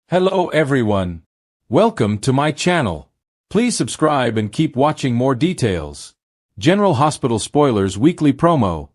Hello everyone. Welcome to my channel. Please subscribe and keep watching more details. General Hospital Spoilers Weekly Promo.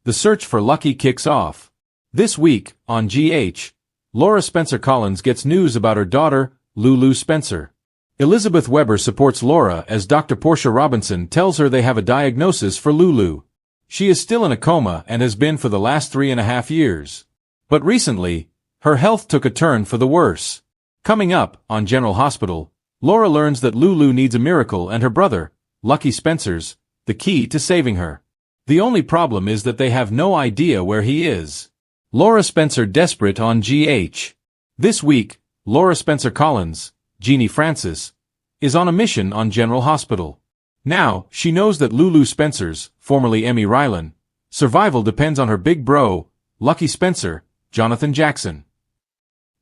The search for Lucky kicks off. This week, on GH, Laura Spencer Collins gets news about her daughter, Lulu Spencer. Elizabeth Weber supports Laura as Dr. Portia Robinson tells her they have a diagnosis for Lulu. She is still in a coma and has been for the last 3.5 years. But recently, her health took a turn for the worse. Coming up, on General Hospital, Laura learns that Lulu needs a miracle and her brother, Lucky Spencer's, the key to saving her. The only problem is that they have no idea where he is. Laura Spencer desperate on GH. This week, Laura Spencer Collins, Jeannie Francis, is on a mission on General Hospital. Now, she knows that Lulu Spencer's, formerly Emmy Rylan, survival depends on her big bro, Lucky Spencer, Jonathan Jackson.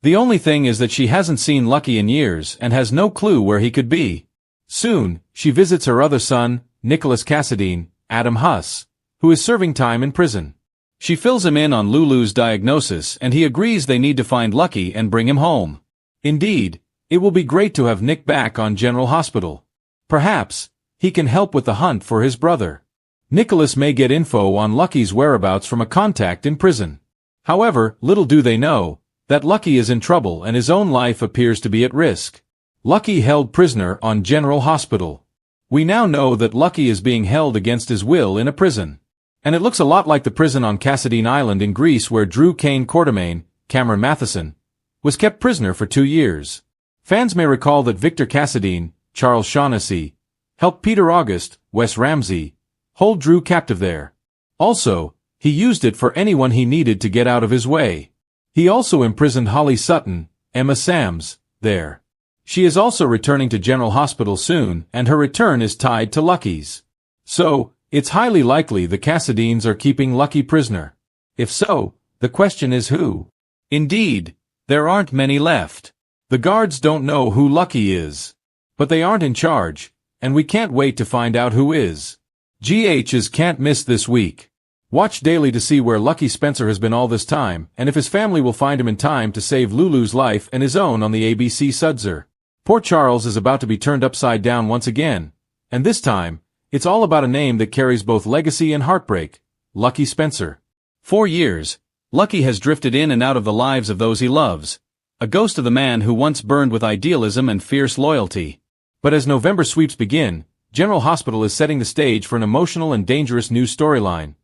The only thing is that she hasn't seen Lucky in years and has no clue where he could be. Soon, she visits her other son, Nicholas Cassadine, Adam Huss, who is serving time in prison. She fills him in on Lulu's diagnosis and he agrees they need to find Lucky and bring him home. Indeed, it will be great to have Nick back on General Hospital. Perhaps, he can help with the hunt for his brother. Nicholas may get info on Lucky's whereabouts from a contact in prison. However, little do they know that Lucky is in trouble and his own life appears to be at risk. Lucky held prisoner on General Hospital. We now know that Lucky is being held against his will in a prison. And it looks a lot like the prison on Cassadine Island in Greece where Drew Kane Quartermain, Cameron Matheson, was kept prisoner for 2 years. Fans may recall that Victor Cassadine, Charles Shaughnessy, helped Peter August, Wes Ramsey, hold Drew captive there. Also, he used it for anyone he needed to get out of his way. He also imprisoned Holly Sutton, Emma Sams, there. She is also returning to General Hospital soon, and her return is tied to Lucky's. So, it's highly likely the Cassadines are keeping Lucky prisoner. If so, the question is who? Indeed, there aren't many left. The guards don't know who Lucky is. But they aren't in charge, and we can't wait to find out who is. GH's can't miss this week. Watch daily to see where Lucky Spencer has been all this time, and if his family will find him in time to save Lulu's life and his own on the ABC Sudzer. Poor Charles is about to be turned upside down once again, and this time, it's all about a name that carries both legacy and heartbreak, Lucky Spencer. 4 years, Lucky has drifted in and out of the lives of those he loves, a ghost of the man who once burned with idealism and fierce loyalty. But as November sweeps begin, General Hospital is setting the stage for an emotional and dangerous new storyline.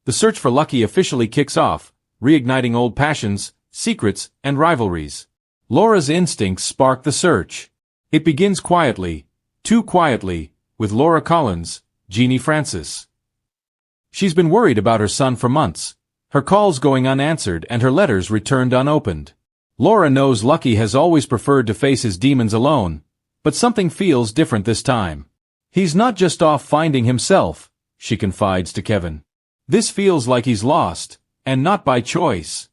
The search for Lucky officially kicks off, reigniting old passions, secrets, and rivalries. Laura's instincts spark the search. It begins quietly, too quietly, with Laura Collins, Jeannie Francis. She's been worried about her son for months, her calls going unanswered and her letters returned unopened. Laura knows Lucky has always preferred to face his demons alone, but something feels different this time. He's not just off finding himself, she confides to Kevin. This feels like he's lost, and not by choice.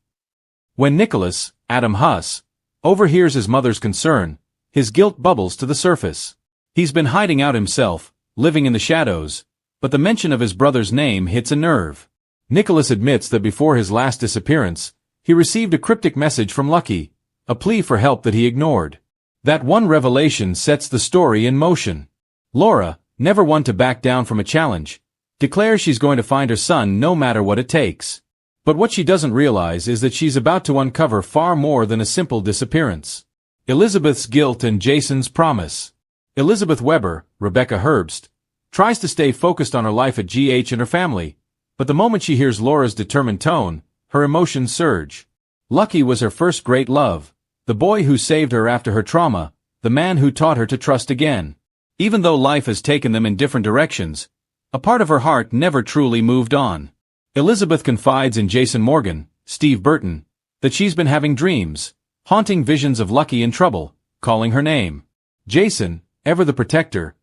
When Nicholas, Adam Huss, overhears his mother's concern, his guilt bubbles to the surface. He's been hiding out himself, living in the shadows, but the mention of his brother's name hits a nerve. Nicholas admits that before his last disappearance, he received a cryptic message from Lucky, a plea for help that he ignored. That one revelation sets the story in motion. Laura, never one to back down from a challenge, declares she's going to find her son no matter what it takes. But what she doesn't realize is that she's about to uncover far more than a simple disappearance. Elizabeth's guilt and Jason's promise. Elizabeth Weber, Rebecca Herbst, tries to stay focused on her life at GH and her family, but the moment she hears Laura's determined tone, her emotions surge. Lucky was her first great love, the boy who saved her after her trauma, the man who taught her to trust again. Even though life has taken them in different directions, a part of her heart never truly moved on. Elizabeth confides in Jason Morgan, Steve Burton, that she's been having dreams, haunting visions of Lucky in trouble, calling her name. Jason, ever the protector,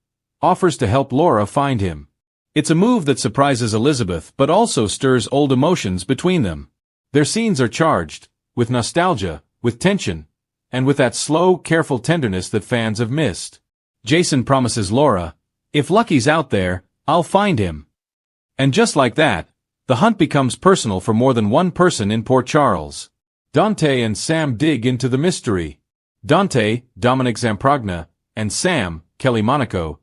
offers to help Laura find him. It's a move that surprises Elizabeth but also stirs old emotions between them. Their scenes are charged, with nostalgia, with tension, and with that slow, careful tenderness that fans have missed. Jason promises Laura, "If Lucky's out there, I'll find him." And just like that, the hunt becomes personal for more than one person in Port Charles. Dante and Sam dig into the mystery. Dante, Dominic Zamprogna, and Sam, Kelly Monaco,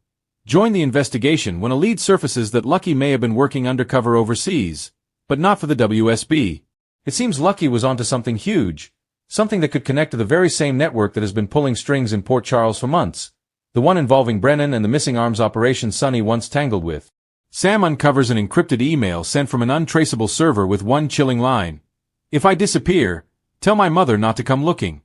join the investigation when a lead surfaces that Lucky may have been working undercover overseas, but not for the WSB. It seems Lucky was onto something huge, something that could connect to the very same network that has been pulling strings in Port Charles for months, the one involving Brennan and the missing arms operation Sonny once tangled with. Sam uncovers an encrypted email sent from an untraceable server with one chilling line: "If I disappear, tell my mother not to come looking."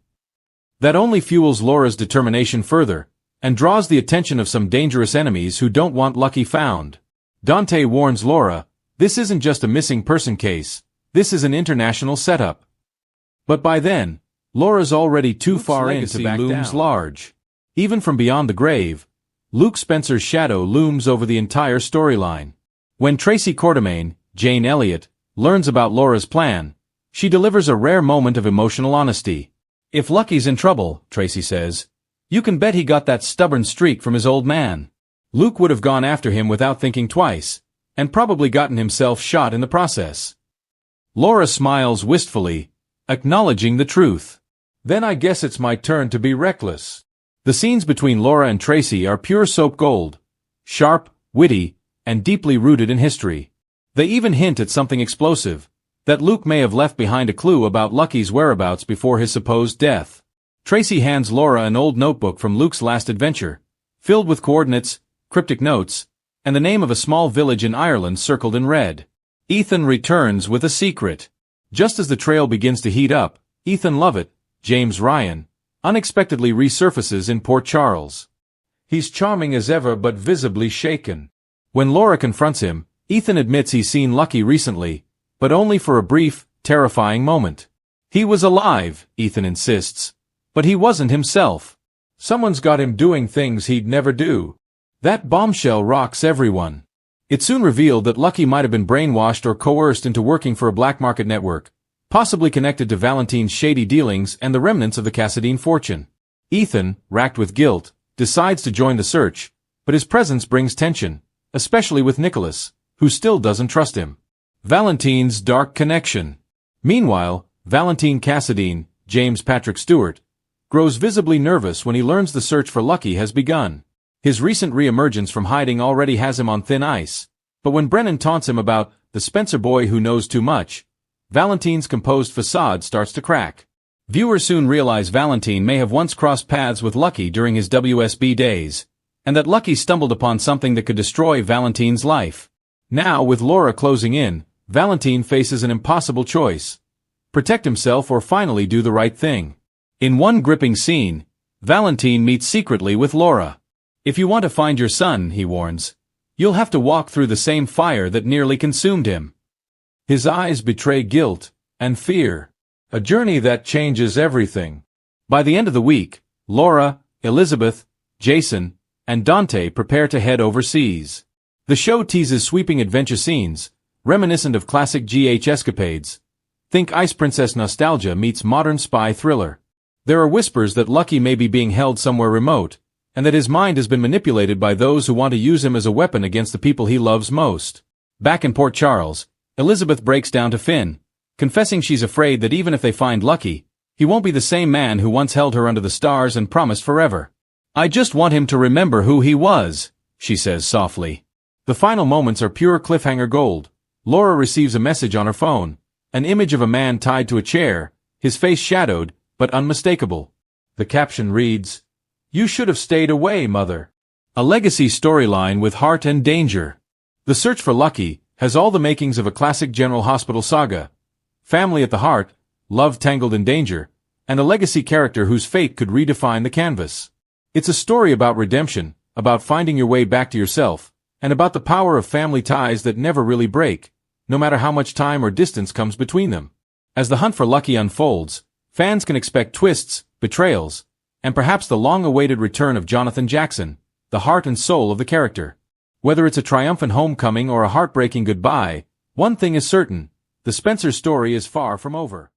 That only fuels Laura's determination further, and draws the attention of some dangerous enemies who don't want Lucky found. Dante warns Laura, this isn't just a missing person case, this is an international setup. But by then, Laura's already too far in to back looms down. Large. Even from beyond the grave, Luke Spencer's shadow looms over the entire storyline. When Tracy Quartermaine, Jane Elliott, learns about Laura's plan, she delivers a rare moment of emotional honesty. "If Lucky's in trouble," Tracy says, "you can bet he got that stubborn streak from his old man." Luke would have gone after him without thinking twice, and probably gotten himself shot in the process. Laura smiles wistfully, acknowledging the truth. "Then I guess it's my turn to be reckless." The scenes between Laura and Tracy are pure soap gold, sharp, witty, and deeply rooted in history. They even hint at something explosive, that Luke may have left behind a clue about Lucky's whereabouts before his supposed death. Tracy hands Laura an old notebook from Luke's last adventure, filled with coordinates, cryptic notes, and the name of a small village in Ireland circled in red. Ethan returns with a secret. Just as the trail begins to heat up, Ethan Lovett, James Ryan, unexpectedly resurfaces in Port Charles. He's charming as ever but visibly shaken. When Laura confronts him, Ethan admits he's seen Lucky recently, but only for a brief, terrifying moment. He was alive, Ethan insists, but he wasn't himself. Someone's got him doing things he'd never do. That bombshell rocks everyone. It's soon revealed that Lucky might have been brainwashed or coerced into working for a black market network, possibly connected to Valentine's shady dealings and the remnants of the Cassadine fortune. Ethan, racked with guilt, decides to join the search, but his presence brings tension, especially with Nicholas, who still doesn't trust him. Valentine's dark connection. Meanwhile, Valentine Cassadine, James Patrick Stewart, grows visibly nervous when he learns the search for Lucky has begun. His recent re-emergence from hiding already has him on thin ice, but when Brennan taunts him about the Spencer boy who knows too much, Valentine's composed facade starts to crack. Viewers soon realize Valentine may have once crossed paths with Lucky during his WSB days, and that Lucky stumbled upon something that could destroy Valentine's life. Now, with Laura closing in, Valentine faces an impossible choice: protect himself or finally do the right thing. In one gripping scene, Valentine meets secretly with Laura. "If you want to find your son," he warns, "you'll have to walk through the same fire that nearly consumed him." His eyes betray guilt and fear. A journey that changes everything. By the end of the week, Laura, Elizabeth, Jason, and Dante prepare to head overseas. The show teases sweeping adventure scenes, reminiscent of classic GH escapades. Think Ice Princess nostalgia meets modern spy thriller. There are whispers that Lucky may be being held somewhere remote, and that his mind has been manipulated by those who want to use him as a weapon against the people he loves most. Back in Port Charles, Elizabeth breaks down to Finn, confessing she's afraid that even if they find Lucky, he won't be the same man who once held her under the stars and promised forever. "I just want him to remember who he was," she says softly. The final moments are pure cliffhanger gold. Laura receives a message on her phone, an image of a man tied to a chair, his face shadowed, but unmistakable. The caption reads, "You should have stayed away, mother." A legacy storyline with heart and danger. The search for Lucky has all the makings of a classic General Hospital saga. Family at the heart, love tangled in danger, and a legacy character whose fate could redefine the canvas. It's a story about redemption, about finding your way back to yourself, and about the power of family ties that never really break, no matter how much time or distance comes between them. As the hunt for Lucky unfolds, fans can expect twists, betrayals, and perhaps the long-awaited return of Jonathan Jackson, the heart and soul of the character. Whether it's a triumphant homecoming or a heartbreaking goodbye, one thing is certain: the Spencer story is far from over.